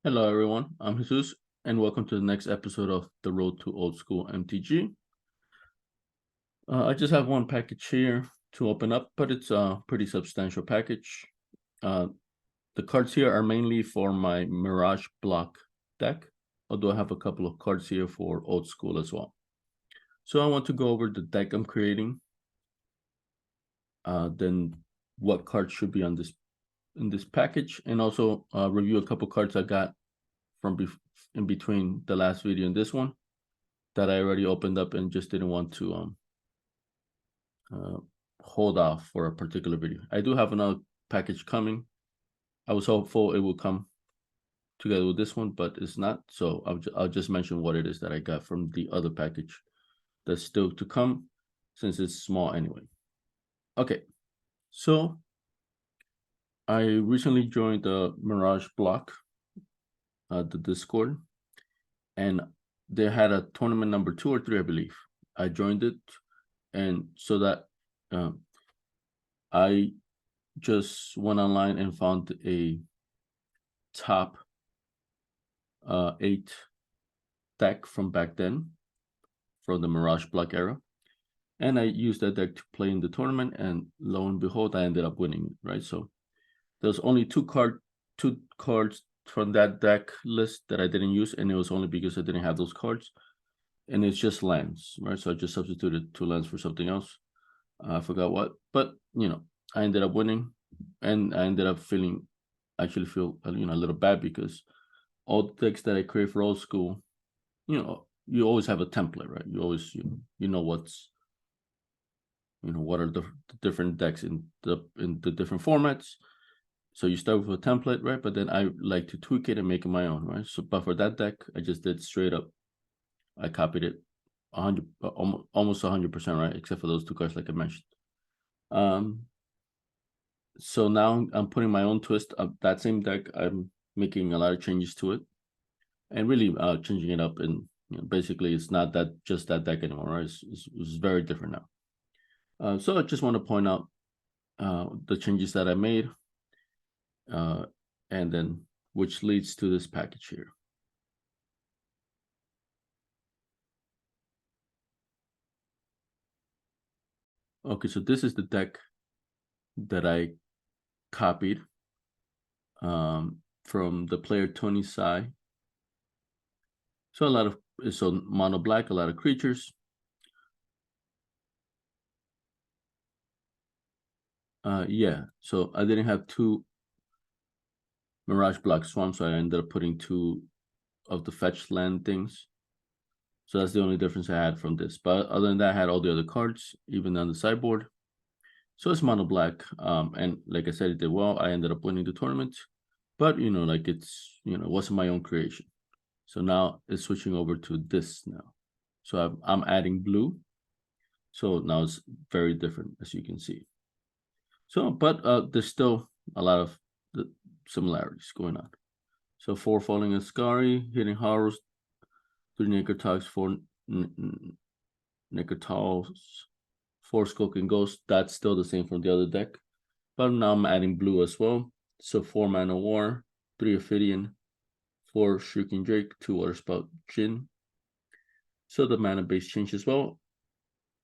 Hello, everyone. I'm Jesus, and welcome to the next episode of The Road to Old School MTG. I just have one package here to open up, but it's a pretty substantial package. Uh, the cards here are mainly for my Mirage Block deck, although I have a couple of cards here for Old School as well. So I want to go over the deck I'm creating, then what cards should be on in this package, and also review a couple cards I got from in between the last video and this one that I already opened up and just didn't want to hold off for a particular video. I do have another package coming. I was hopeful it would come together with this one, but it's not. So I'll just mention what it is that I got from the other package that's still to come, since it's small anyway. Okay, so I recently joined the Mirage Block, the Discord, and they had a tournament number 2 or 3, I believe. I joined it, and so that I just went online and found a top 8 deck from back then, from the Mirage Block era, and I used that deck to play in the tournament, and lo and behold, I ended up winning it, right? So there's only two cards from that deck list that I didn't use, and it was only because I didn't have those cards, and it's just lands, right? So I just substituted 2 lands for something else. I forgot what, but I ended up winning, and I ended up actually feel a little bad, because all the decks that I create for Old School, you always have a template, right? You always you know what's what are the different decks in the different formats. So you start with a template, right? But then I like to tweak it and make it my own, right? So, but for that deck, I just did straight up. I copied it 100, almost 100%, right? Except for those 2 cards, like I mentioned. So now I'm putting my own twist of that same deck. I'm making a lot of changes to it, and really changing it up. And basically, it's not just that deck anymore, right? It's very different now. So I just want to point out the changes that I made, and then which leads to this package here. Okay, so this is the deck that I copied from the player Tony Sai. So mono black, a lot of creatures. Yeah, so I didn't have 2 Mirage Block Swamp, so I ended up putting 2 of the fetch land things. So that's the only difference I had from this. But other than that, I had all the other cards, even on the sideboard. So it's mono black. And like I said, it did well. I ended up winning the tournament. But like it wasn't my own creation. So now it's switching over to this now. So I'm adding blue. So now it's very different, as you can see. So, but there's still a lot of the similarities going on. So 4 Falling Ascari, hitting Horrors, 3 Necrotox, 4 Necrotals, 4 Skulking Ghost. That's still the same from the other deck. But now I'm adding blue as well. So 4 Mana War, 3 Ophidian, 4 Shrieking Drake, 2 Waterspout Djinn. So the mana base changed as well.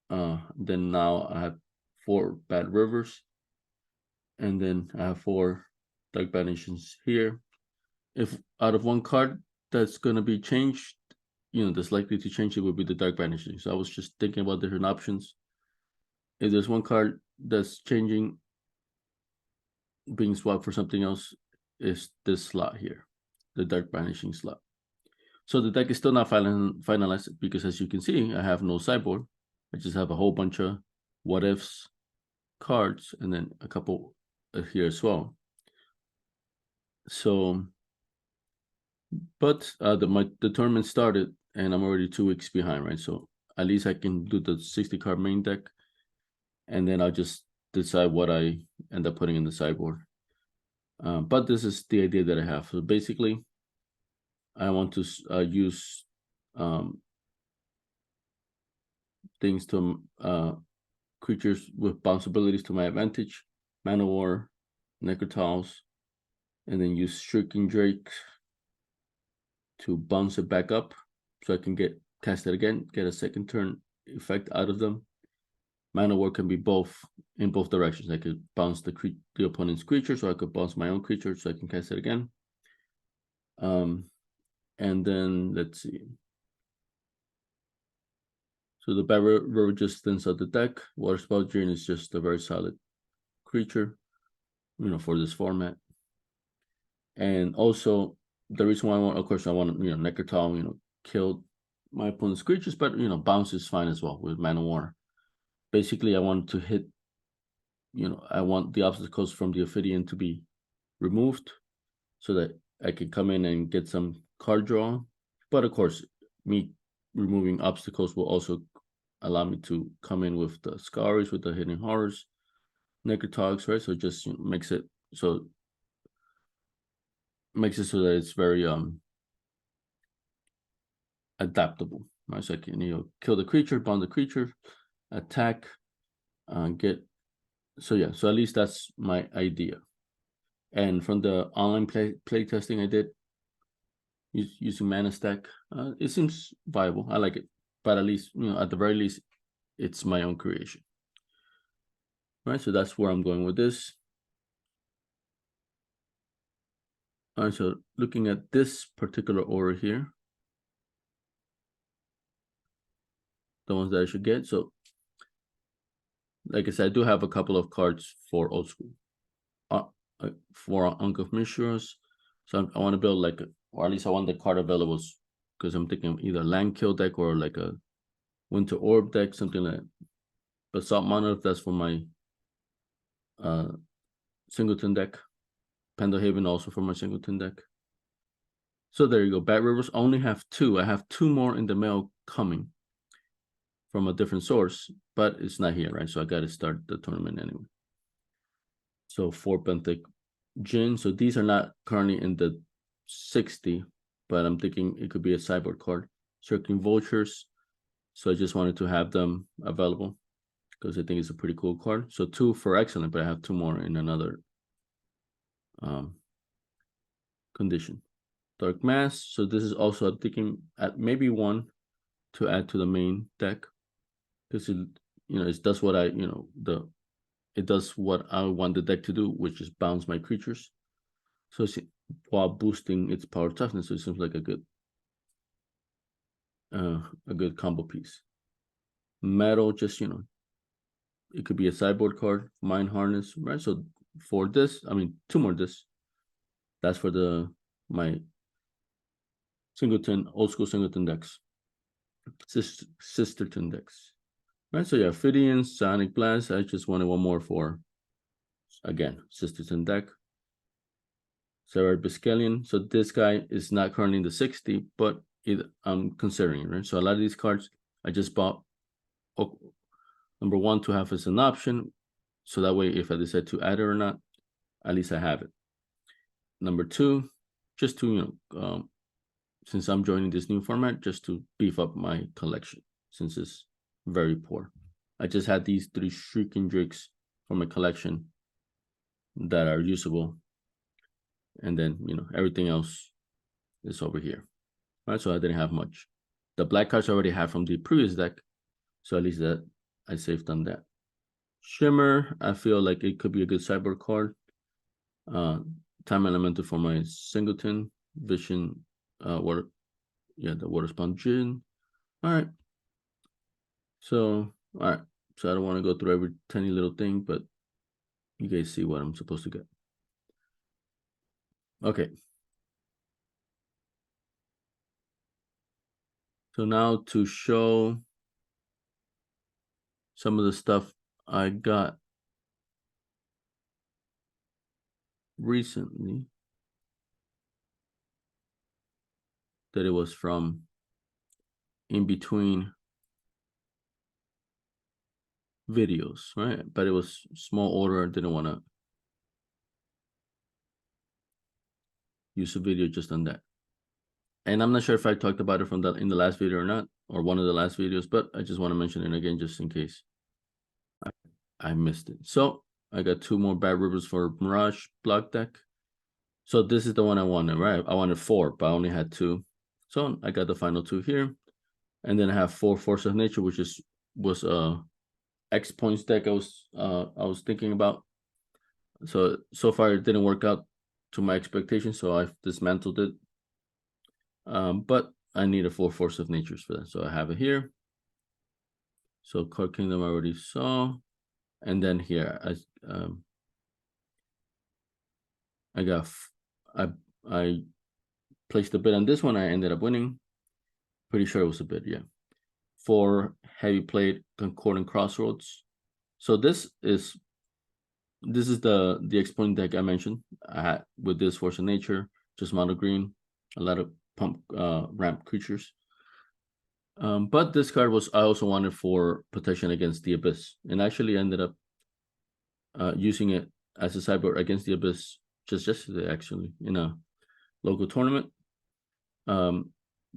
Then now I have 4 Bad Rivers. And then I have 4 Dark Banishes here. If out of 1 card that's going to be changed, that's likely to change, it would be the Dark Banishing. So I was just thinking about different options. If there's 1 card that's changing, being swapped for something else, is this slot here, the Dark Banishing slot. So the deck is still not finalized, because as you can see, I have no sideboard. I just have a whole bunch of what ifs cards, and then a couple here as well. So, but the tournament started, and I'm already 2 weeks behind, right? So at least I can do the 60 card main deck, and then I'll just decide what I end up putting in the sideboard. But this is the idea that I have. So basically, I want to use things to creatures with bounce abilities to my advantage. Mana War, Necrotals, and then use Shrieking Drake to bounce it back up so I can cast it again, get a second turn effect out of them. Mana Ward can be both in both directions. I could bounce the opponent's creature, so I could bounce my own creature so I can cast it again. And then let's see. So the Bad River just thins out the deck. Water Spout Drain is just a very solid creature, for this format. And also the reason why I want, of course, I want Necrotal, kill my opponent's creatures, but bounce is fine as well with Mana War. Basically, I want to hit, I want the obstacles from the Ophidian to be removed so that I can come in and get some card draw. But of course, me removing obstacles will also allow me to come in with the Scars, with the Hidden Horrors, Necrotogs, right? So it just makes it so that it's very adaptable, right? So I can kill the creature, bound the creature, attack, get. So yeah, so at least that's my idea. And from the online play testing I did using Mana Stack, it seems viable. I like it, but at least at the very least, it's my own creation. Right, so that's where I'm going with this. All right, so looking at this particular order here, the ones that I should get. So, like I said, I do have a couple of cards for old school, for Ankh of Mishras. So I want to build or at least I want the card available, because I'm thinking either land kill deck or like a Winter Orb deck, something like that. Basalt Monolith, that's for my Singleton deck. Pendelhaven also for my Singleton deck. So there you go. Bad Rivers only have 2. I have 2 more in the mail coming from a different source, but it's not here, right? So I got to start the tournament anyway. So 4 Benthic Jin. So these are not currently in the 60, but I'm thinking it could be a sideboard card. Circling Vultures. So I just wanted to have them available because I think it's a pretty cool card. So 2 for Excellent, but I have 2 more in another condition. Dark Mass. So this is also thinking at maybe 1 to add to the main deck, because it does what it does what I want the deck to do, which is bounce my creatures. So it's, while boosting its power toughness, so it seems like a good combo piece. Metal, just it could be a sideboard card, Mind Harness, right? So for this, 2 more this. That's for my Singleton, old school Singleton decks. Sisterton decks. Right, so yeah, Ophidian, Sonic Blast. I just wanted 1 more for, again, Sisterton deck. Sarah Biscalian. So this guy is not currently in the 60, but I'm considering it, right? So a lot of these cards I just bought, number 1, to have as an option. So that way, if I decide to add it or not, at least I have it. Number 2, just to, since I'm joining this new format, just to beef up my collection, since it's very poor. I just had these 3 Shrieking Drakes from my collection that are usable. And then, everything else is over here. All right, so I didn't have much. The black cards I already have from the previous deck, so at least that I saved on that. Shimmer, I feel like it could be a good sideboard card. Time Elemental for my Singleton. Vision, the Water Spawn Djinn. All right. So, all right. So I don't want to go through every tiny little thing, but you guys see what I'm supposed to get. Okay. So now to show some of the stuff I got recently, that it was from in between videos, right? But it was small order. I didn't want to use a video just on that. And I'm not sure if I talked about it in the last video or not, or one of the last videos, but I just want to mention it again just in case I missed it. So I got 2 more Bad Rivers for Mirage Block deck. So this is the one I wanted, right? I wanted 4, but I only had 2. So I got the final two here. And then I have 4 Force of Nature, which was X points deck I was thinking about. So far it didn't work out to my expectations, so I've dismantled it. But I need a 4 Force of Natures for that, so I have it here. So Card Kingdom I already saw, and then here I placed a bid on this one. I ended up winning. Pretty sure it was a bid, yeah. 4 Heavy Plate Concordant Crossroads. So this is the X-Point deck I mentioned. I had with this Force of Nature, just mono green, a lot of pump ramp creatures. But this card I also wanted for protection against the Abyss, and actually ended up using it as a sideboard against the Abyss just yesterday, actually, in a local tournament.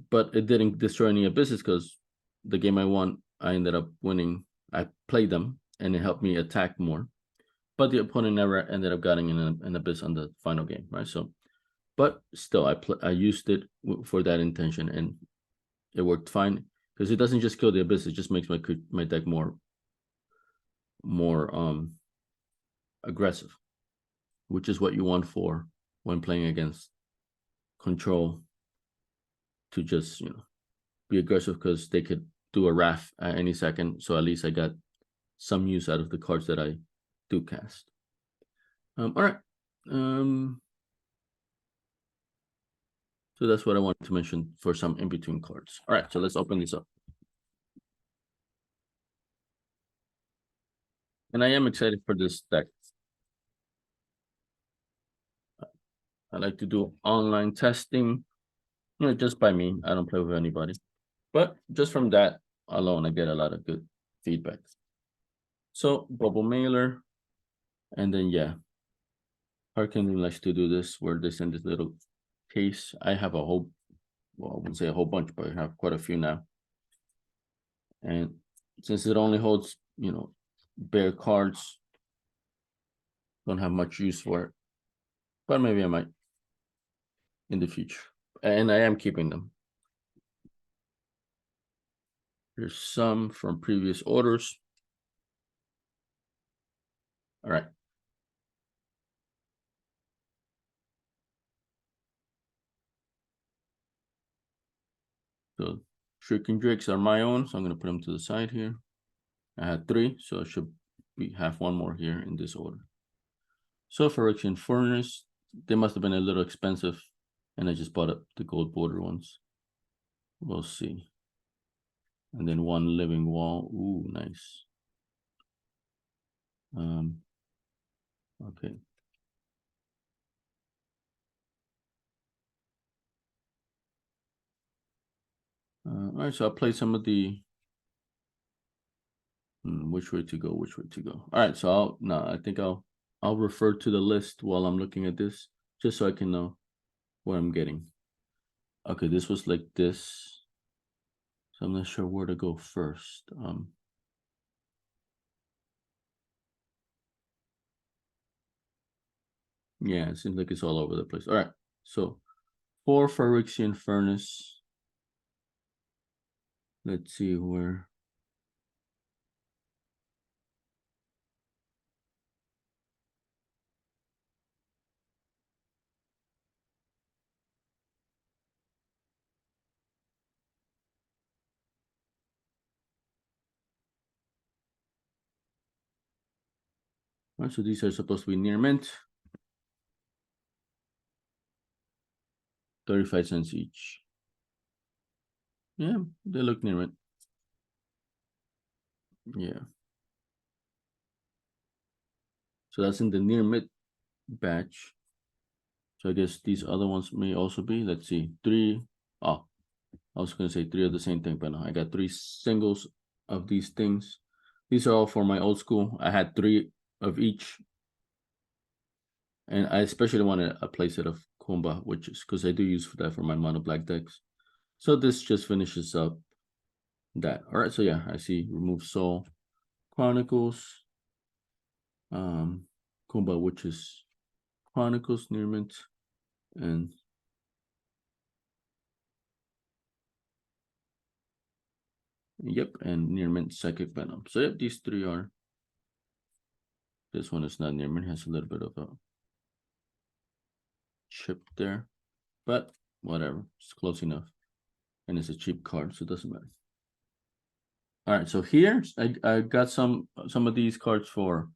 But it didn't destroy any Abysses because the game I won, I ended up winning. I played them, and it helped me attack more. But the opponent never ended up getting an Abyss on the final game, right? So, but still, I used it for that intention, and it worked fine because it doesn't just kill the Abyss; it just makes my deck more aggressive, which is what you want for when playing against control. To just be aggressive because they could do a Wrath at any second. So at least I got some use out of the cards that I do cast. All right. So that's what I wanted to mention for some in-between cards. All right, so let's open this up. And I am excited for this deck. I like to do online testing, just by me. I don't play with anybody. But just from that alone, I get a lot of good feedback. So bubble mailer, and then yeah, Harkin likes to do this where they send this little case. I have a whole, well, I wouldn't say a whole bunch, but I have quite a few now. And since it only holds, bare cards, don't have much use for it. But maybe I might in the future. And I am keeping them. Here's some from previous orders. All right. So Shrieking Drakes are my own, so I'm going to put them to the side here. I had 3, so I should have 1 more here in this order. So Phyrexian Furnace, they must have been a little expensive, and I just bought up the gold border ones. We'll see. And then 1 Living Wall. Ooh, nice. Okay. All right, so I'll play some of the which way to go. All right, so I think I'll refer to the list while I'm looking at this, just so I can know what I'm getting. Okay, this was like this, so I'm not sure where to go first. Yeah, it seems like it's all over the place. All right, so for Phyrexian Furnace, let's see where. All right, so these are supposed to be near mint. 35 cents each. Yeah, they look near mint. Yeah. So that's in the near mid batch. So I guess these other ones may also be. Let's see. 3. Oh, I was going to say 3 of the same thing, but no, I got 3 singles of these things. These are all for my old school. I had 3 of each. And I especially wanted a playset of Kumba, which is because I do use that for my mono black decks. So this just finishes up that. All right, so yeah, I see Remove Soul, Chronicles, Kumba, which is Chronicles, near mint, and Yep, and near mint psychic venom. So yep, these three are. This one is not near mint, has a little bit of a chip there, but whatever, it's close enough. And it's a cheap card, so it doesn't matter. All right, so here I got some of these cards for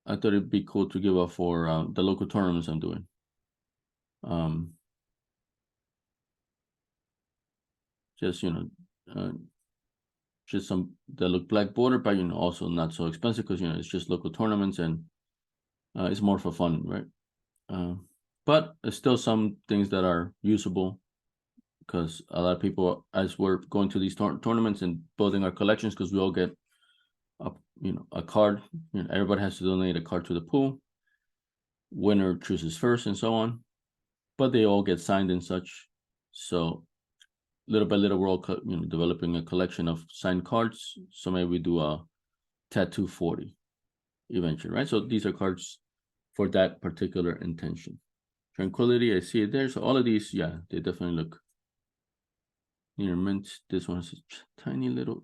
I thought it'd be cool to give up for the local tournaments I'm doing. Just just some that look black border, but also not so expensive because it's just local tournaments and it's more for fun, right? But there's still some things that are usable because a lot of people, as we're going to these tournaments and building our collections, because we all get a card. Everybody has to donate a card to the pool. Winner chooses first, and so on. But they all get signed and such. So little by little, we're all developing a collection of signed cards. So maybe we do a tattoo 40 eventually, right? So these are cards for that particular intention. Tranquility, I see it there. So all of these, yeah, they definitely look near mint. This one has a tiny little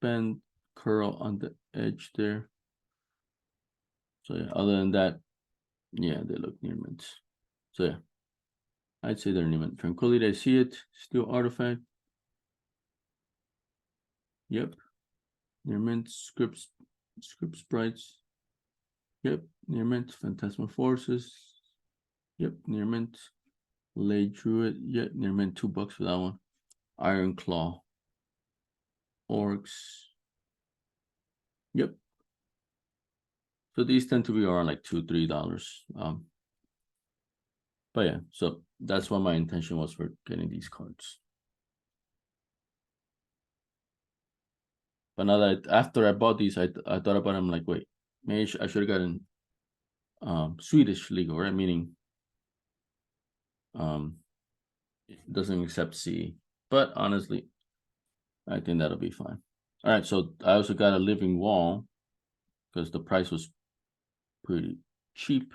bend curl on the edge there. So yeah, other than that, yeah, they look near mint. So yeah, I'd say they're near mint. Tranquility, I see it. Steel artifact. Yep. Near mint. Script sprites. Yep. Near mint. Phantasmal forces. Yep. Near mint. Lay druid. Yep. Near mint. $2 for that one. Iron claw. Orcs. Yep. So these tend to be around like $2-3. But yeah, so that's what my intention was for getting these cards. But now that after I bought these, I thought about them like, wait, maybe I should have gotten Swedish legal, right? Meaning it doesn't accept C. But honestly, I think that'll be fine. All right, so I also got a living wall because the price was pretty cheap,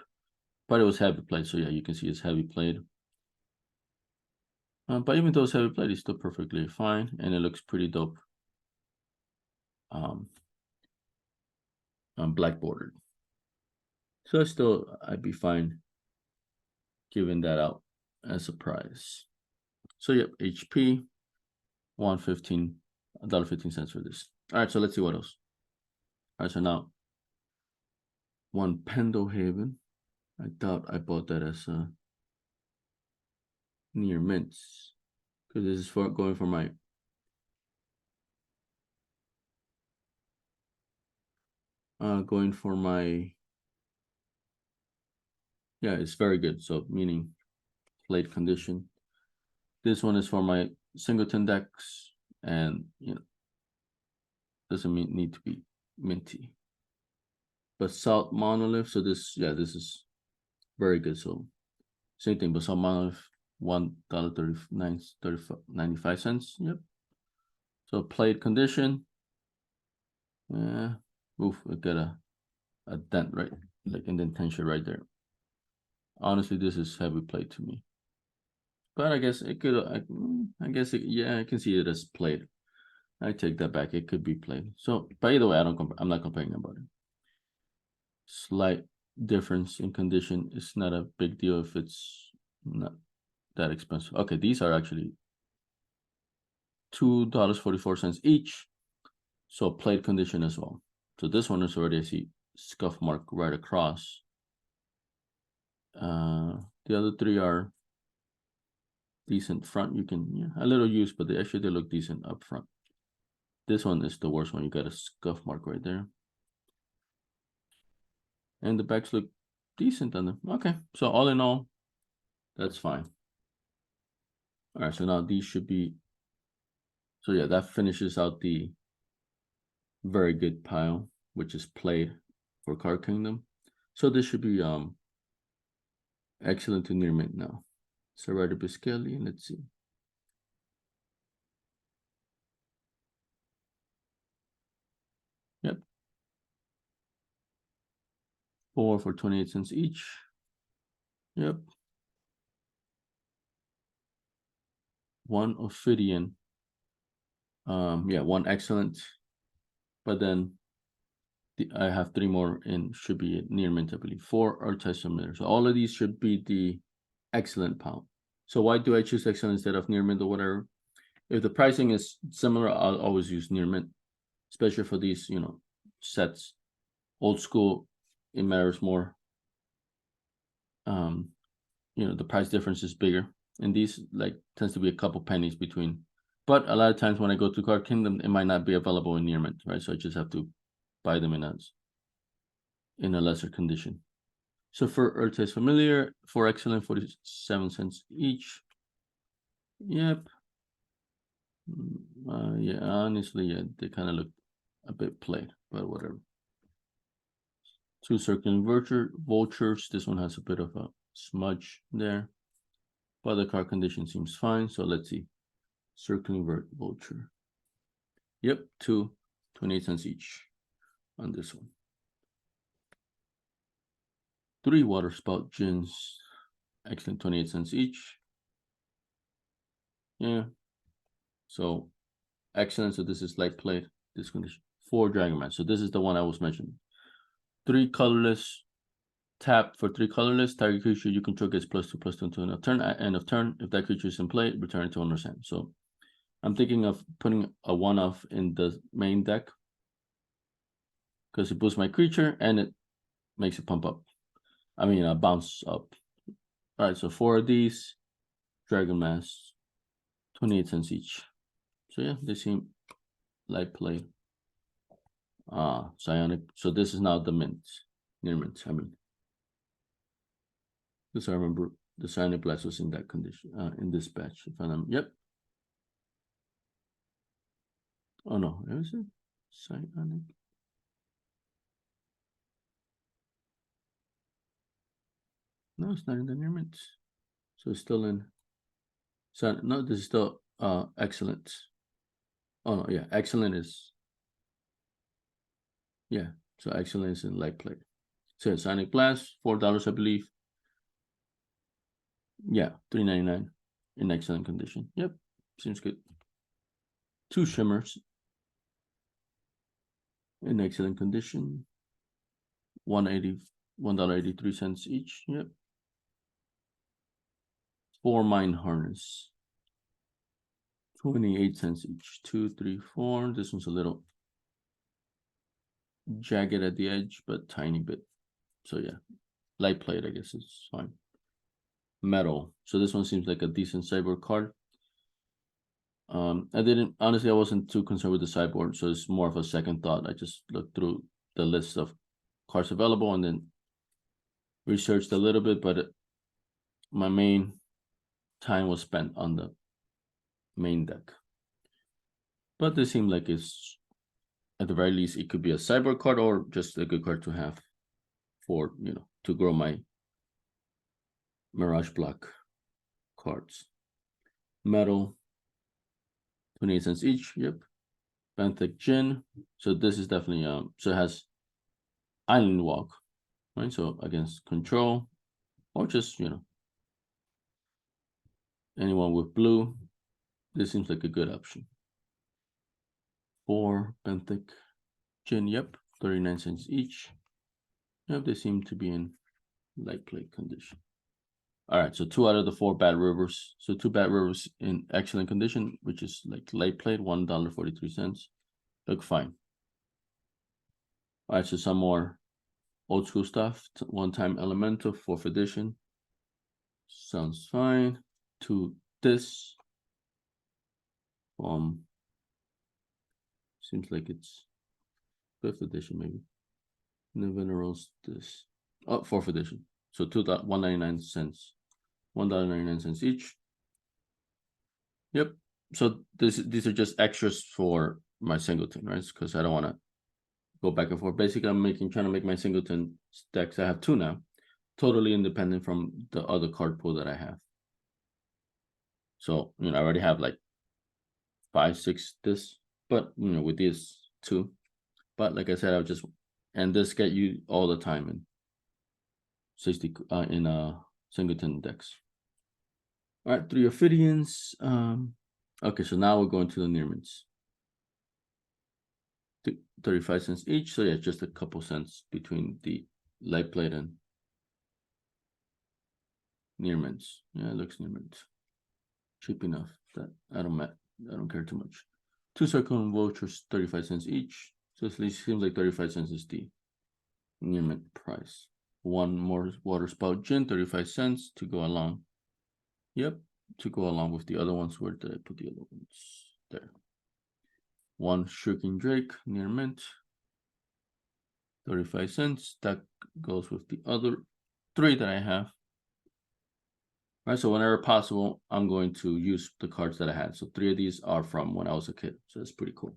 but it was heavy plate. So yeah, you can see it's heavy plate. But even though it's heavy plate, it's still perfectly fine, and it looks pretty dope. Black bordered. So I'd be fine giving that out as a prize. So yep, HP, $1.15 for this. All right, so let's see what else. All right, so now one Pendelhaven. I thought I bought that as a near mints because this is for going for my yeah, it's very good. So meaning plate condition. This one is for my singleton decks, and doesn't need to be minty. Basalt monolith. So this is very good. So same thing, Basalt monolith, $1.95. Yep. So plate condition. Yeah. Oof, I got a dent right, like indentation right there. Honestly, this is heavy plate to me. But I guess it could. I guess yeah, I can see it as plate. I take that back. It could be plate. So, but either way, I'm not complaining about it. Slight difference in condition is not a big deal if it's not that expensive. Okay, these are actually $2.44 each. So plate condition as well. So this one is already, I see scuff mark right across. The other three are decent front. You can a little use, but they look decent up front. This one is the worst one. You got a scuff mark right there. And the backs look decent on them. Okay, so all in all, that's fine. All right, so now these should be. So yeah, that finishes out the very good pile, which is played for Card Kingdom. So this should be excellent to near mint now. Serrato Biscelli, let's see. Yep. 4 for 28 cents each. Yep. one Ophidian. Yeah, one excellent. But then I have 3 more and should be near mint, I believe. 4 Earth-type familiar. So all of these should be the excellent pound. So why do I choose excellent instead of near mint or whatever? If the pricing is similar, I'll always use near mint, especially for these, sets. Old school, it matters more. The price difference is bigger. And these tends to be a couple pennies between. But a lot of times when I go to Card Kingdom, it might not be available in near mint, right? So I just have to buy them in a lesser condition. So for Earth Familiar, for excellent, 47 cents each. Yep. Yeah, honestly, yeah, they kind of look a bit played, but whatever. 2 circling vultures. This one has a bit of a smudge there, but the card condition seems fine. So let's see. Circling vulture. Yep, 2, 28 cents each on this one. 3 water spout gins. Excellent, 28 cents each. Yeah. So excellent. So this is light played. This condition. 4 Dragon Man. So this is the one I was mentioning. 3 colorless. Tap for 3 colorless. Target creature you control gets +2/+2 until a turn. At end of turn, if that creature is in play, return it to owner's hand. So I'm thinking of putting a 1-off in the main deck because it boosts my creature and it makes it pump up. I mean, bounce up. All right, so 4 of these. Dragon Mass, 28 cents each. So yeah, they seem light play. Psionic. So this is now the mint. Near mint, I mean. Because I remember the Psionic Blast was in that condition, in this batch. If I'm, yep. Oh no, is it? Psionic. No, it's not in the near mint. So it's still in. So no, this is still excellent. Oh no, yeah, excellent is. Yeah, so excellent is in light play. So Psionic Blast, $4, I believe. Yeah, $3.99 in excellent condition. Yep, seems good. 2 shimmers in excellent condition. $1.83 each. Yep. 4 Mine Harness. 28 cents each. 2, 3, 4. This one's a little jagged at the edge, but tiny bit. So yeah, light plate, I guess it's fine. Metal. So this one seems like a decent sideboard card. I wasn't too concerned with the sideboard, so it's more of a second thought. I just looked through the list of cards available and then researched a little bit, but my main time was spent on the main deck. But this seemed like it's, at the very least, it could be a sideboard card or just a good card to have for, to grow my Mirage Block cards. Metal, 28 cents each. Yep. Benthic Gin. So this is definitely so it has Island Walk, right? So against control, or just anyone with blue, this seems like a good option. 4 Benthic Gin. Yep, 39 cents each. Yep, they seem to be in light play condition. All right, so 2 out of the 4 Bad Rivers. So 2 Bad Rivers in excellent condition, which is like light played, $1.43. Look fine. All right, so some more old school stuff. 1-time Elemental, 4th edition. Sounds fine. To this. Seems like it's 5th edition, maybe. Nevinarals, this. Oh, 4th edition. So 1.99 cents. $1.99 each. Yep. So these are just extras for my singleton, right? Because I don't want to go back and forth. Basically, I'm trying to make my singleton decks. I have 2 now, totally independent from the other card pool that I have. So I already have like 5, 6 this, but with these 2. But like I said, I'll just this get you all the time in 60 in singleton decks. All right, 3 Ophidians. Okay, so now we're going to the Nearmints. 35 cents each. So yeah, just a couple cents between the light plate and Nearmints. Yeah, it looks Nearmints. Cheap enough that I don't care too much. 2 circle vouchers, 35 cents each. So it seems like 35 cents is the Nearmint price. 1 more water spout gin, 35 cents to go along. Yep, to go along with the other ones. Where did I put the other ones? There. 1 Shrieking Drake, Nearmint, 35 cents. That goes with the other 3 that I have. All right, so whenever possible, I'm going to use the cards that I had. So 3 of these are from when I was a kid. So that's pretty cool.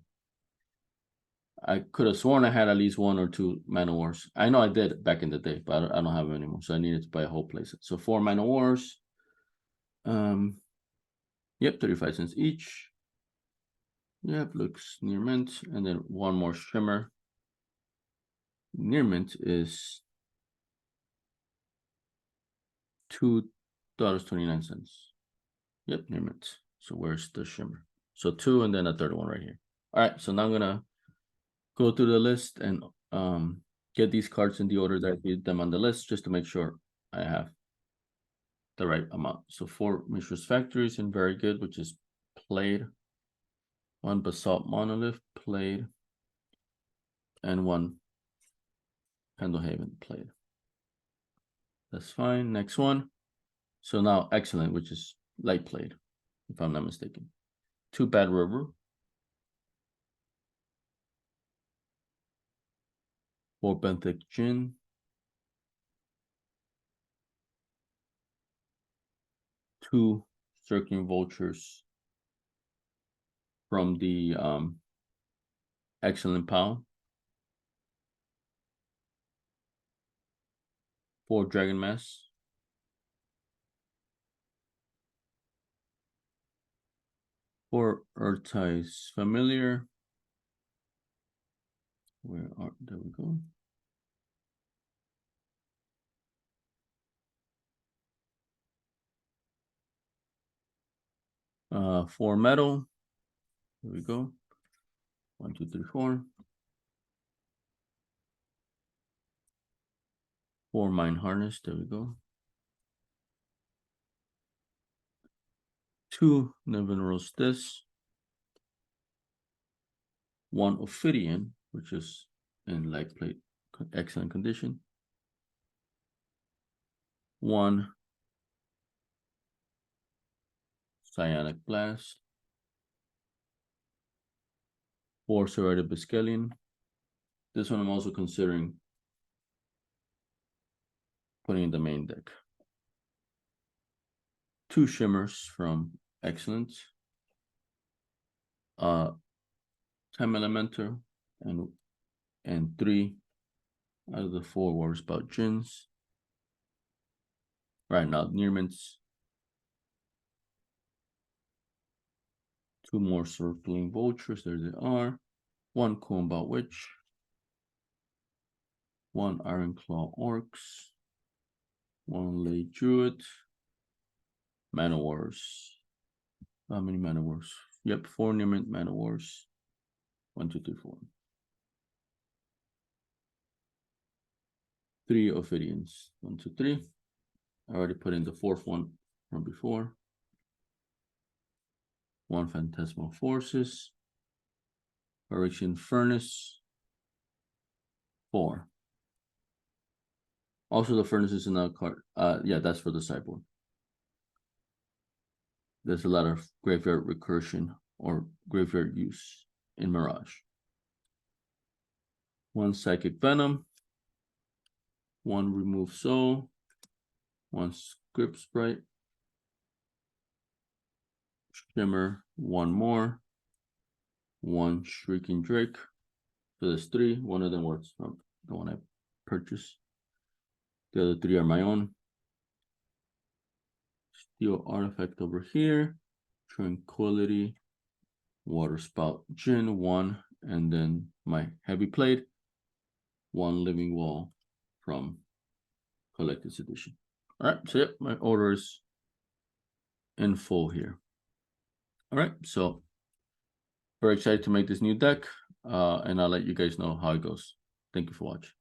I could have sworn I had at least 1 or 2 Man o' Wars. I know I did back in the day, but I don't have them anymore. So I needed to buy a whole playset. So 4 Man o' Wars. Yep, 35 cents each. Yep, looks near mint. And then 1 more shimmer. Near mint is $2.29. Yep, near mint. So where's the shimmer? So 2 and then a third one right here. All right, so now I'm gonna go through the list and get these cards in the order that I did them on the list, just to make sure I have the right amount. So 4 Mishra's Factories and Very Good, which is played. 1 Basalt Monolith played. And 1 Pendlehaven played. That's fine. Next one. So now Excellent, which is light played, if I'm not mistaken. 2 Bad River. 4 Benthic Gin. 2 Circling Vultures from the Excellent Pal. 4 Dragon Mass. 4 Urtai's Familiar. There we go. Four Metal. There we go. 1, 2, 3, 4. 4 Mine Harness. There we go. 2 Nevin Rose this. 1 Ophidian, which is in light plate, excellent condition. 1 Cyanic Blast. 4 Serrated Biscallion. This one I'm also considering putting in the main deck. 2 Shimmers from Excellent. 10 Elementor and 3 out of the 4 War Spout Gins. Right now, Nearmints. 2 more Circling Vultures, there they are. 1 Combat Witch. 1 Ironclaw Orcs. 1 Late Druid. Man o' Wars. How many Man o' Wars? Yep, 4 Nearmint Man o' Wars. 1, 2, 3, 4. 3 Ophidians. 1, 2, 3. I already put in the 4th one from before. 1 Phantasmal Forces. Phyrexian Furnace. 4. Also, the Furnace is another card. Yeah, that's for the sideboard. There's a lot of graveyard recursion or graveyard use in Mirage. 1 Psychic Venom. 1 Remove Soul. 1 Script Sprite. Shimmer. 1 more. 1 Shrieking Drake. So there's 3. 1 of them was from the one I purchased. The other 3 are my own. Steel Artifact over here. Tranquility. Water Spout Gin. 1. And then my Heavy Plate. 1 Living Wall from Collector's Edition. All right, so yep, my order is in full here. All right, so very excited to make this new deck, and I'll let you guys know how it goes. Thank you for watching.